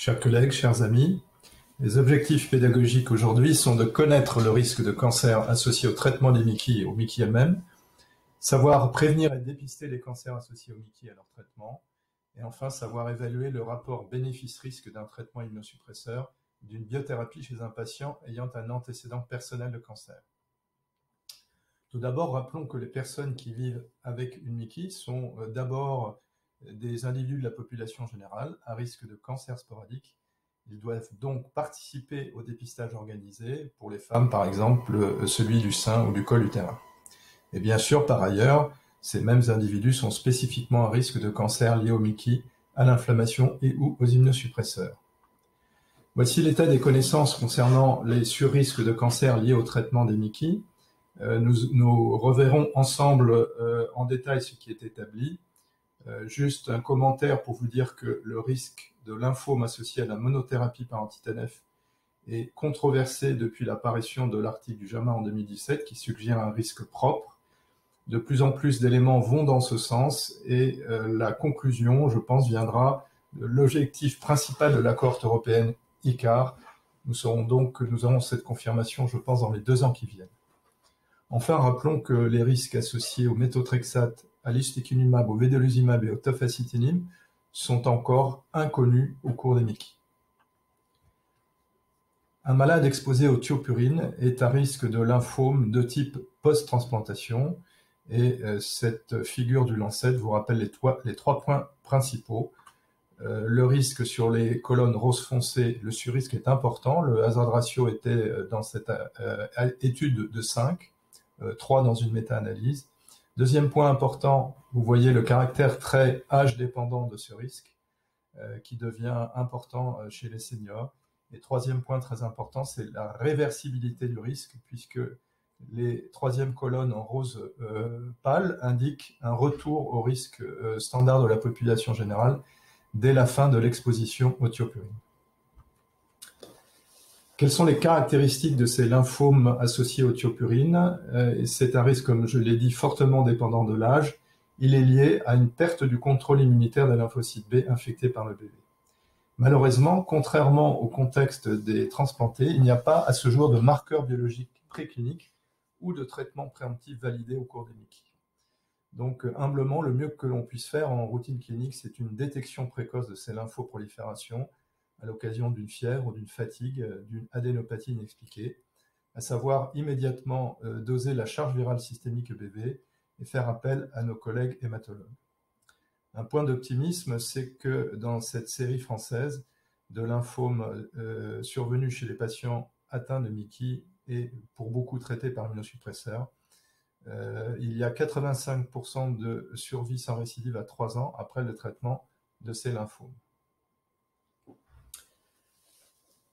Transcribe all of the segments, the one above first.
Chers collègues, chers amis, les objectifs pédagogiques aujourd'hui sont de connaître le risque de cancer associé au traitement des Mickey et aux Mickey elles-mêmes, savoir prévenir et dépister les cancers associés aux Mickey et à leur traitement, et enfin savoir évaluer le rapport bénéfice-risque d'un traitement immunosuppresseur d'une biothérapie chez un patient ayant un antécédent personnel de cancer. Tout d'abord, rappelons que les personnes qui vivent avec une Mickey sont d'abord des individus de la population générale à risque de cancer sporadique. Ils doivent donc participer au dépistage organisé, pour les femmes par exemple, celui du sein ou du col utérin. Et bien sûr, par ailleurs, ces mêmes individus sont spécifiquement à risque de cancer lié au Mickey, à l'inflammation et ou aux immunosuppresseurs. Voici l'état des connaissances concernant les surrisques de cancer liés au traitement des Mickey. Nous reverrons ensemble en détail ce qui est établi. Juste un commentaire pour vous dire que le risque de lymphome associé à la monothérapie par anti-TNF est controversé depuis l'apparition de l'article du JAMA en 2017 qui suggère un risque propre. De plus en plus d'éléments vont dans ce sens et la conclusion, je pense, viendra de l'objectif principal de la cohorte européenne ICAR. Nous aurons cette confirmation, je pense, dans les 2 ans qui viennent. Enfin, rappelons que les risques associés au méthotrexate, à l'ustekinumab, au vedolizumab et au tofacitinib sont encore inconnus au cours des Mickey. Un malade exposé au thiopurine est à risque de lymphome de type post-transplantation et cette figure du Lancet vous rappelle les 3 points principaux. Le risque sur les colonnes rose foncé, le surrisque est important. Le hazard ratio était dans cette étude de 5, 3 dans une méta-analyse. Deuxième point important, vous voyez le caractère très âge dépendant de ce risque qui devient important chez les seniors. Et troisième point très important, c'est la réversibilité du risque puisque les 3e colonnes en rose pâle indiquent un retour au risque standard de la population générale dès la fin de l'exposition au thiopurine. Quelles sont les caractéristiques de ces lymphomes associés au thiopurine? C'est un risque, comme je l'ai dit, fortement dépendant de l'âge. Il est lié à une perte du contrôle immunitaire des lymphocytes B infectés par le bébé. Malheureusement, contrairement au contexte des transplantés, il n'y a pas à ce jour de marqueurs biologiques précliniques ou de traitements préemptifs validés au cours des Mickey. Donc, humblement, le mieux que l'on puisse faire en routine clinique, c'est une détection précoce de ces lymphoproliférations à l'occasion d'une fièvre ou d'une fatigue, d'une adénopathie inexpliquée, à savoir immédiatement doser la charge virale systémique EBV et faire appel à nos collègues hématologues. Un point d'optimisme, c'est que dans cette série française de lymphomes survenus chez les patients atteints de Mickey et pour beaucoup traités par immunosuppresseurs, il y a 85% de survie sans récidive à 3 ans après le traitement de ces lymphomes.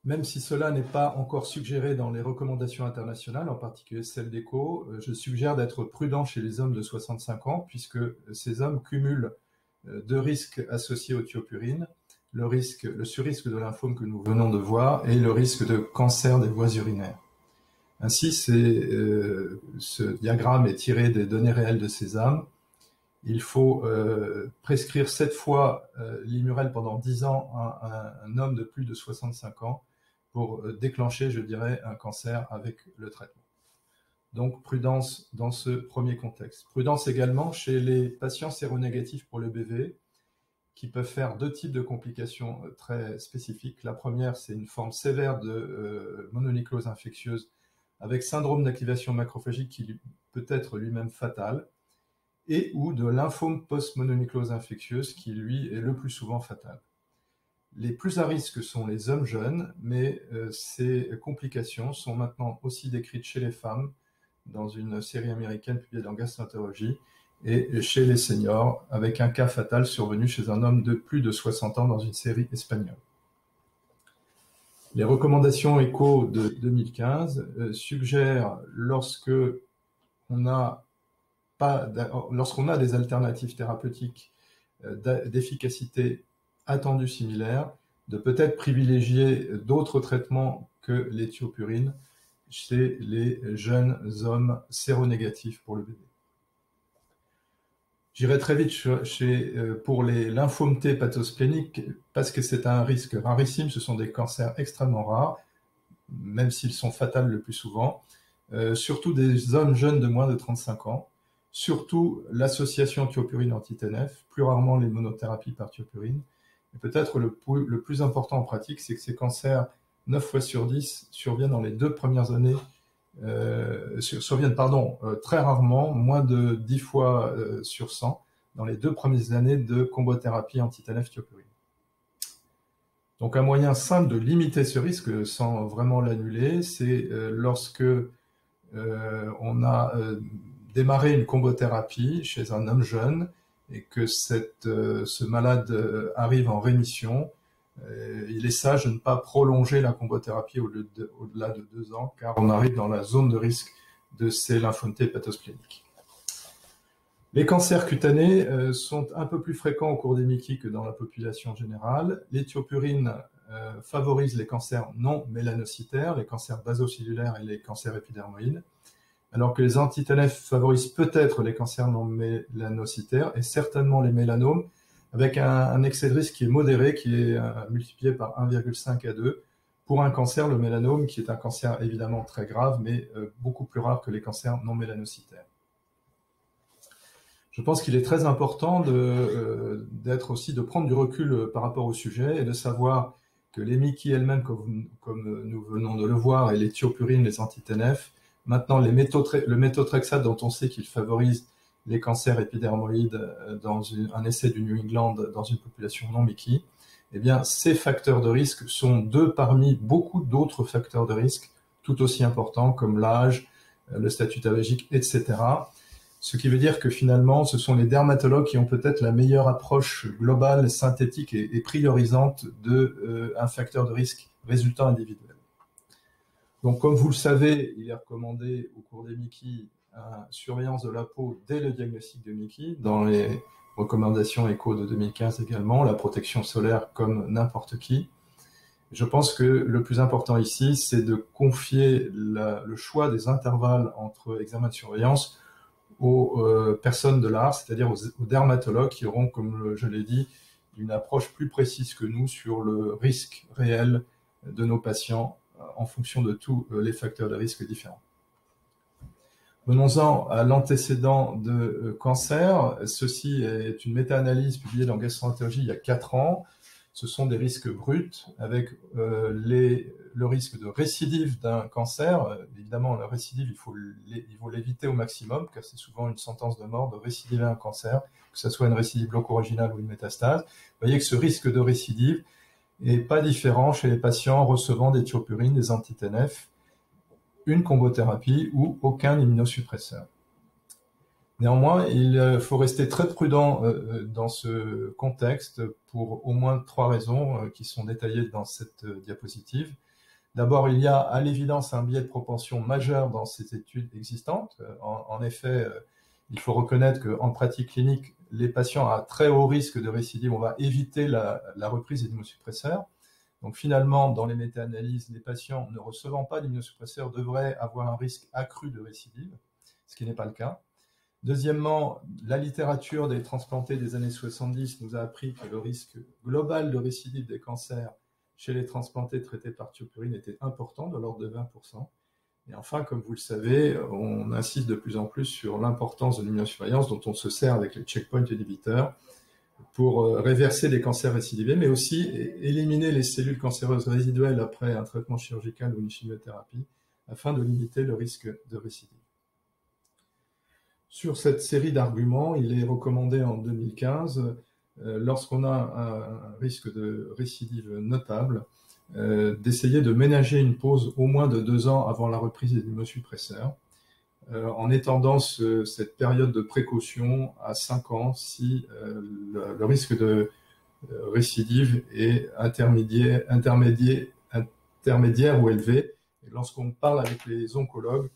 Même si cela n'est pas encore suggéré dans les recommandations internationales, en particulier celle d'ECHO, je suggère d'être prudent chez les hommes de 65 ans, puisque ces hommes cumulent 2 risques associés au thiopurine, le surrisque de lymphome que nous venons de voir et le risque de cancer des voies urinaires. Ainsi, ce diagramme est tiré des données réelles de ces hommes. Il faut prescrire 7 fois l'Immurel pendant 10 ans à un homme de plus de 65 ans pour déclencher, je dirais, un cancer avec le traitement. Donc, prudence dans ce premier contexte. Prudence également chez les patients séronégatifs pour le BV, qui peuvent faire 2 types de complications très spécifiques. La première, c'est une forme sévère de mononucléose infectieuse avec syndrome d'activation macrophagique qui peut être lui-même fatal, et ou de lymphome post-mononucléose infectieuse qui, lui, est le plus souvent fatal. Les plus à risque sont les hommes jeunes, mais ces complications sont maintenant aussi décrites chez les femmes, dans une série américaine publiée dans Gastroentérologie, et chez les seniors, avec un cas fatal survenu chez un homme de plus de 60 ans dans une série espagnole. Les recommandations ECHO de 2015 suggèrent, lorsqu'on a des alternatives thérapeutiques d'efficacité attendue similaire, de peut-être privilégier d'autres traitements que les thiopurines chez les jeunes hommes séronégatifs pour le bébé. J'irai très vite pour les lymphomes T pathospléniques parce que c'est un risque rarissime. Ce sont des cancers extrêmement rares, même s'ils sont fatals le plus souvent. Surtout des hommes jeunes de moins de 35 ans. Surtout l'association thiopurine-anti-TNF, plus rarement les monothérapies par thiopurine. Et peut-être le plus important en pratique, c'est que ces cancers, 9 fois sur 10, surviennent dans les 2 premières années, très rarement, moins de 10 fois sur 100, dans les 2 premières années de combothérapie anti-TNF thiopurine. Donc un moyen simple de limiter ce risque sans vraiment l'annuler, c'est lorsque on a démarré une combothérapie chez un homme jeune et que ce malade arrive en rémission, il est sage de ne pas prolonger la combothérapie au-delà de 2 ans, car on arrive dans la zone de risque de ces lymphomes T pathospléniques. Les cancers cutanés sont un peu plus fréquents au cours des MICI que dans la population générale. Les thiopurines favorisent les cancers non mélanocytaires, les cancers basocellulaires et les cancers épidermoïdes, alors que les anti-TNF favorisent peut-être les cancers non mélanocytaires et certainement les mélanomes, avec un excès de risque qui est modéré, qui est multiplié par 1,5 à 2 pour un cancer, le mélanome, qui est un cancer évidemment très grave, mais beaucoup plus rare que les cancers non mélanocytaires. Je pense qu'il est très important de prendre du recul par rapport au sujet et de savoir que les MICI elles-mêmes, comme nous venons de le voir, et les thiopurines, les anti-TNF, maintenant le méthotrexate dont on sait qu'il favorise les cancers épidermoïdes dans un essai du New England dans une population non MICI, eh bien, ces facteurs de risque sont 2 parmi beaucoup d'autres facteurs de risque tout aussi importants comme l'âge, le statut tabagique, etc. Ce qui veut dire que finalement, ce sont les dermatologues qui ont peut-être la meilleure approche globale, synthétique et priorisante d'un facteur de risque résultant individuel. Donc, comme vous le savez, il est recommandé au cours des MICI une surveillance de la peau dès le diagnostic de MICI, dans les recommandations ECHO de 2015 également, la protection solaire comme n'importe qui. Je pense que le plus important ici, c'est de confier le choix des intervalles entre examen de surveillance aux personnes de l'art, c'est-à-dire aux dermatologues qui auront, comme je l'ai dit, une approche plus précise que nous sur le risque réel de nos patients en fonction de tous les facteurs de risque différents. Venons-en à l'antécédent de cancer. Ceci est une méta-analyse publiée dans Gastroentérologie il y a 4 ans. Ce sont des risques bruts avec le risque de récidive d'un cancer. Évidemment, la récidive, il faut l'éviter au maximum, car c'est souvent une sentence de mort de récidiver un cancer, que ce soit une récidive loco-originale ou une métastase. Vous voyez que ce risque de récidive n'est pas différent chez les patients recevant des thiopurines, des anti-TNF, une combothérapie ou aucun immunosuppresseur. Néanmoins, il faut rester très prudent dans ce contexte pour au moins 3 raisons qui sont détaillées dans cette diapositive. D'abord, il y a à l'évidence un biais de propension majeur dans ces études existantes. En effet, il faut reconnaître qu'en pratique clinique, les patients à très haut risque de récidive, on va éviter la reprise des immunosuppresseurs. Donc finalement, dans les méta-analyses, les patients ne recevant pas d'immunosuppresseurs devraient avoir un risque accru de récidive, ce qui n'est pas le cas. Deuxièmement, la littérature des transplantés des années 70 nous a appris que le risque global de récidive des cancers chez les transplantés traités par thiopurine était important, de l'ordre de 20%. Et enfin, comme vous le savez, on insiste de plus en plus sur l'importance de l'immunosurveillance dont on se sert avec les checkpoint inhibiteurs pour réverser les cancers récidivés, mais aussi éliminer les cellules cancéreuses résiduelles après un traitement chirurgical ou une chimiothérapie, afin de limiter le risque de récidive. Sur cette série d'arguments, il est recommandé en 2015, lorsqu'on a un risque de récidive notable, d'essayer de ménager une pause au moins de 2 ans avant la reprise des immunosuppresseurs, en étendant cette période de précaution à 5 ans si le risque de récidive est intermédiaire ou élevé. Et lorsqu'on parle avec les oncologues,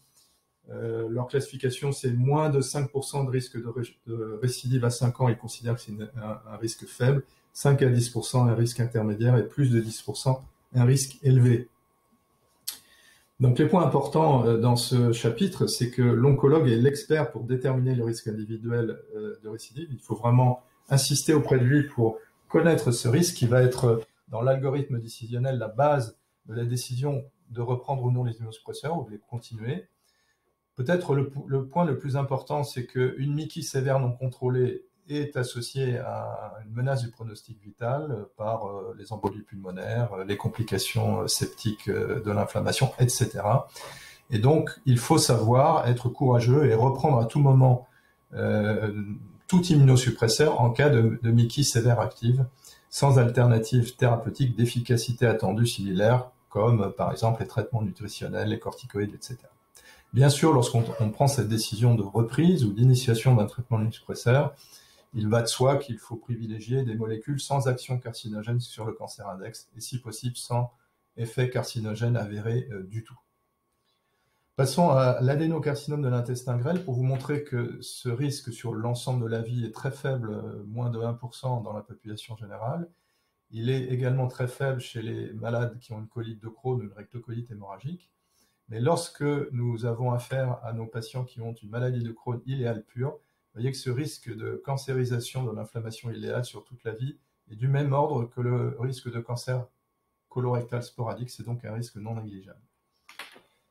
leur classification, c'est moins de 5% de risque de récidive à 5 ans, ils considèrent que c'est un risque faible, 5 à 10% un risque intermédiaire et plus de 10% un risque élevé. Donc les points importants dans ce chapitre, c'est que l'oncologue est l'expert pour déterminer le risque individuel de récidive. Il faut vraiment insister auprès de lui pour connaître ce risque qui va être dans l'algorithme décisionnel la base de la décision de reprendre ou non les immunosuppresseurs ou de les continuer. Peut-être le point le plus important, c'est qu'une MICI sévère non contrôlée est associée à une menace du pronostic vital par les embolies pulmonaires, les complications septiques de l'inflammation, etc. Et donc, il faut savoir être courageux et reprendre à tout moment tout immunosuppresseur en cas de MICI sévère active, sans alternative thérapeutique d'efficacité attendue similaire, comme par exemple les traitements nutritionnels, les corticoïdes, etc. Bien sûr, lorsqu'on prend cette décision de reprise ou d'initiation d'un traitement immunosuppresseur, il va de soi qu'il faut privilégier des molécules sans action carcinogène sur le cancer index, et si possible sans effet carcinogène avéré du tout. Passons à l'adénocarcinome de l'intestin grêle pour vous montrer que ce risque sur l'ensemble de la vie est très faible, moins de 1% dans la population générale. Il est également très faible chez les malades qui ont une colite de Crohn ou une rectocolite hémorragique. Mais lorsque nous avons affaire à nos patients qui ont une maladie de Crohn iléale pure, vous voyez que ce risque de cancérisation de l'inflammation iléale sur toute la vie est du même ordre que le risque de cancer colorectal sporadique, c'est donc un risque non négligeable.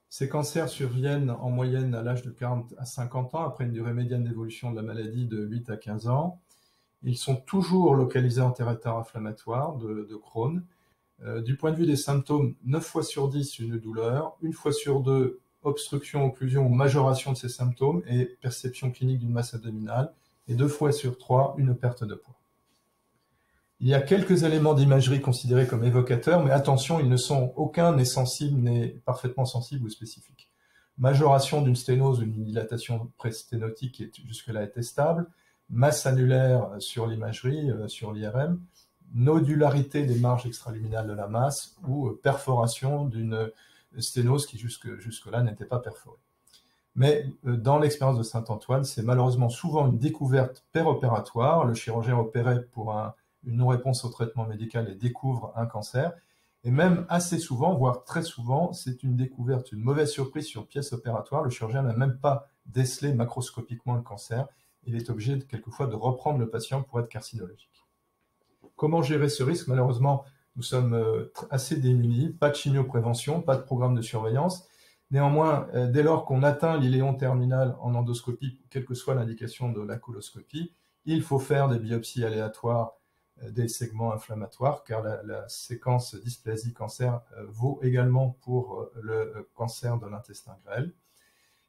Ces cancers surviennent en moyenne à l'âge de 40 à 50 ans, après une durée médiane d'évolution de la maladie de 8 à 15 ans. Ils sont toujours localisés en territoire inflammatoire de Crohn. Du point de vue des symptômes, 9 fois sur 10, une douleur, 1 fois sur 2, obstruction, occlusion ou majoration de ces symptômes et perception clinique d'une masse abdominale, et 2 fois sur 3, une perte de poids. Il y a quelques éléments d'imagerie considérés comme évocateurs, mais attention, aucun n'est sensible, n'est parfaitement sensible ou spécifique. Majoration d'une sténose ou d'une dilatation pré-sténotique qui jusque-là était stable, masse annulaire sur l'imagerie, sur l'IRM, nodularité des marges extraluminales de la masse ou perforation d'une sténose qui jusque-là n'était pas perforée. Mais dans l'expérience de Saint-Antoine, c'est malheureusement souvent une découverte péropératoire. Le chirurgien opérait pour une non-réponse au traitement médical et découvre un cancer. Et même assez souvent, voire très souvent, c'est une découverte, une mauvaise surprise sur pièce opératoire. Le chirurgien n'a même pas décelé macroscopiquement le cancer. Il est obligé quelquefois de reprendre le patient pour être carcinologique. Comment gérer ce risque? Malheureusement, nous sommes assez démunis, pas de chimioprévention, pas de programme de surveillance. Néanmoins, dès lors qu'on atteint l'iléon terminal en endoscopie, quelle que soit l'indication de la coloscopie, il faut faire des biopsies aléatoires des segments inflammatoires, car la séquence dysplasie-cancer vaut également pour le cancer de l'intestin grêle.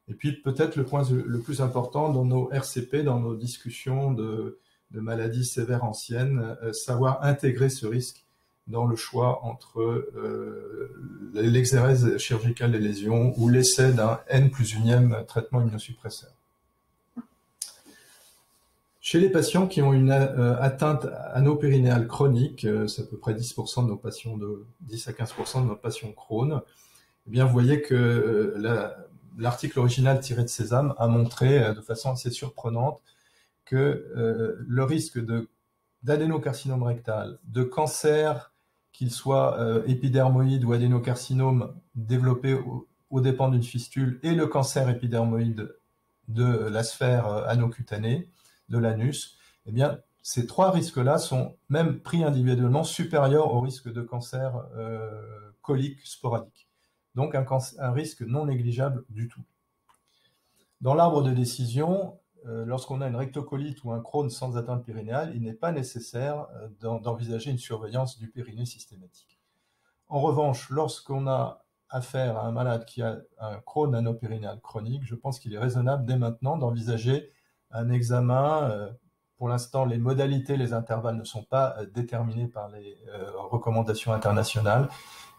Et puis peut-être le point le plus important dans nos RCP, dans nos discussions de maladies sévères anciennes, savoir intégrer ce risque dans le choix entre l'exérèse chirurgicale des lésions ou l'essai d'un N+1e traitement immunosuppresseur. Chez les patients qui ont une atteinte anopérinéale chronique, c'est à peu près 10% de nos patients 10 à 15% de nos patients Crohn, eh bien vous voyez que l'article original tiré de Sésame a montré de façon assez surprenante que le risque d'adénocarcinome rectal, de cancer, qu'il soit épidermoïde ou adénocarcinome développé aux dépens d'une fistule, et le cancer épidermoïde de la sphère anocutanée, de l'anus, eh bien, ces trois risques-là sont même pris individuellement supérieurs au risque de cancer colique sporadique. Donc un risque non négligeable du tout. Dans l'arbre de décision, lorsqu'on a une rectocolite ou un Crohn sans atteinte périnéale, il n'est pas nécessaire d'envisager une surveillance du périnée systématique. En revanche, lorsqu'on a affaire à un malade qui a un Crohn anopérinéal chronique, je pense qu'il est raisonnable dès maintenant d'envisager un examen. Pour l'instant, les modalités, les intervalles ne sont pas déterminés par les recommandations internationales,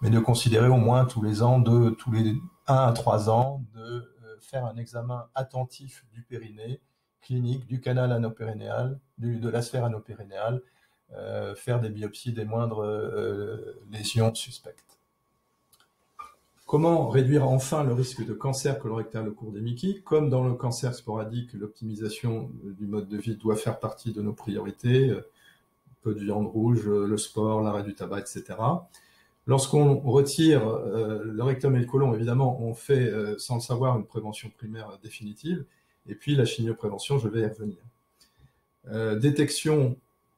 mais de considérer au moins tous les ans, tous les 1 à 3 ans, de faire un examen attentif du périnée, clinique, du canal anopérinéal, de la sphère anopérinéale, faire des biopsies des moindres lésions suspectes. Comment réduire enfin le risque de cancer colorectal au cours des MICI? Comme dans le cancer sporadique, l'optimisation du mode de vie doit faire partie de nos priorités. Peu de viande rouge, le sport, l'arrêt du tabac, etc. Lorsqu'on retire le rectum et le côlon, évidemment, on fait, sans le savoir, une prévention primaire définitive. Et puis la chimioprévention, je vais y revenir. Détection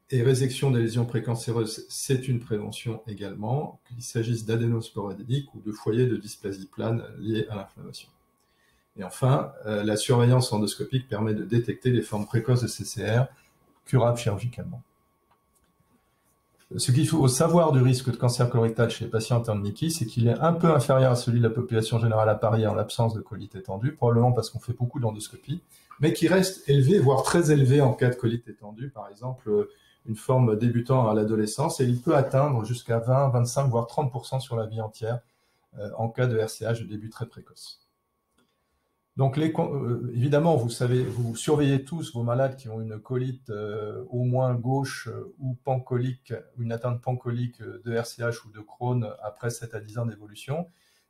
et résection des lésions précancéreuses, c'est une prévention également, qu'il s'agisse d'adénosporadiques ou de foyers de dysplasie plane liés à l'inflammation. Et enfin, la surveillance endoscopique permet de détecter les formes précoces de CCR, curables chirurgicalement. Ce qu'il faut savoir du risque de cancer colorectal chez les patients atteints de Miki, c'est qu'il est un peu inférieur à celui de la population générale à Paris en l'absence de colite étendue, probablement parce qu'on fait beaucoup d'endoscopie, mais qui reste élevé, voire très élevé en cas de colite étendue, par exemple une forme débutant à l'adolescence, et il peut atteindre jusqu'à 20, 25, voire 30% sur la vie entière en cas de RCH de début très précoce. Donc, évidemment, vous surveillez tous vos malades qui ont une colite au moins gauche ou pancolique, une atteinte pancolique de RCH ou de Crohn après 7 à 10 ans d'évolution.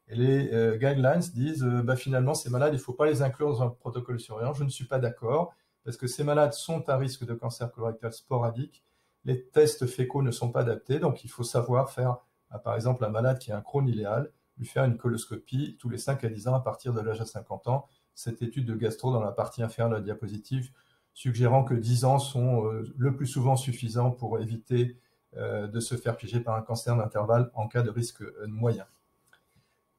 Et les guidelines disent, finalement, ces malades, il ne faut pas les inclure dans un protocole de surveillance. Je ne suis pas d'accord, parce que ces malades sont à risque de cancer colorectal sporadique. Les tests fécaux ne sont pas adaptés, donc il faut savoir faire, par exemple, un malade qui a un Crohn iléal, lui faire une coloscopie tous les 5 à 10 ans à partir de l'âge de 50 ans. Cette étude de gastro dans la partie inférieure de la diapositive, suggérant que 10 ans sont le plus souvent suffisants pour éviter de se faire piéger par un cancer d'intervalle en cas de risque moyen.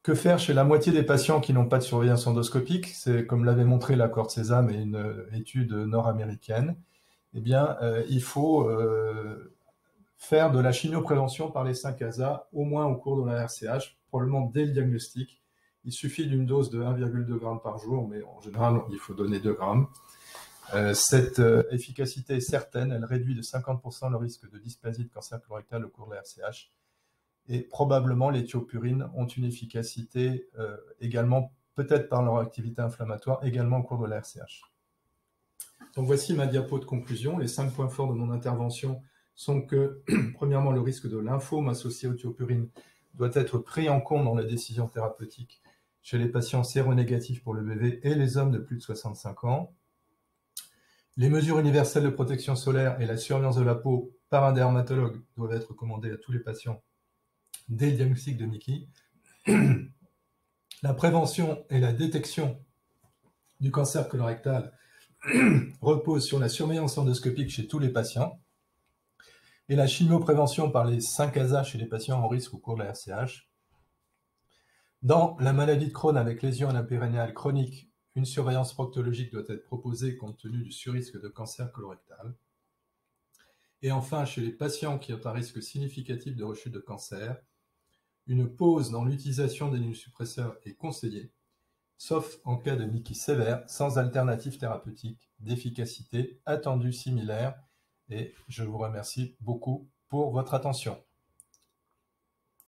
Que faire chez la moitié des patients qui n'ont pas de surveillance endoscopique? C'est comme l'avait montré l'accord de Sésame et une étude nord-américaine. Eh bien, il faut faire de la chimioprévention par les 5 ASA, au moins au cours de la RCH, probablement dès le diagnostic. Il suffit d'une dose de 1,2 g par jour, mais en général, il faut donner 2 g. Cette efficacité est certaine, elle réduit de 50% le risque de dysplasie de cancer colorectal au cours de la RCH. Et probablement, les thiopurines ont une efficacité également, peut-être par leur activité inflammatoire, également au cours de la RCH. Donc voici ma diapo de conclusion. Les 5 points forts de mon intervention sont que, premièrement, le risque de lymphome associé aux thiopurines doit être pris en compte dans la décision thérapeutique chez les patients séronégatifs pour le BV et les hommes de plus de 65 ans. Les mesures universelles de protection solaire et la surveillance de la peau par un dermatologue doivent être recommandées à tous les patients dès le diagnostic de Miki. La prévention et la détection du cancer colorectal reposent sur la surveillance endoscopique chez tous les patients et la chimioprévention par les 5 ASA chez les patients en risque au cours de la RCH. Dans la maladie de Crohn avec lésion anapérinéale chronique, une surveillance proctologique doit être proposée compte tenu du surrisque de cancer colorectal. Et enfin, chez les patients qui ont un risque significatif de rechute de cancer, une pause dans l'utilisation des immunosuppresseurs est conseillée, sauf en cas de Miki sévère, sans alternative thérapeutique d'efficacité attendue similaire. Et je vous remercie beaucoup pour votre attention.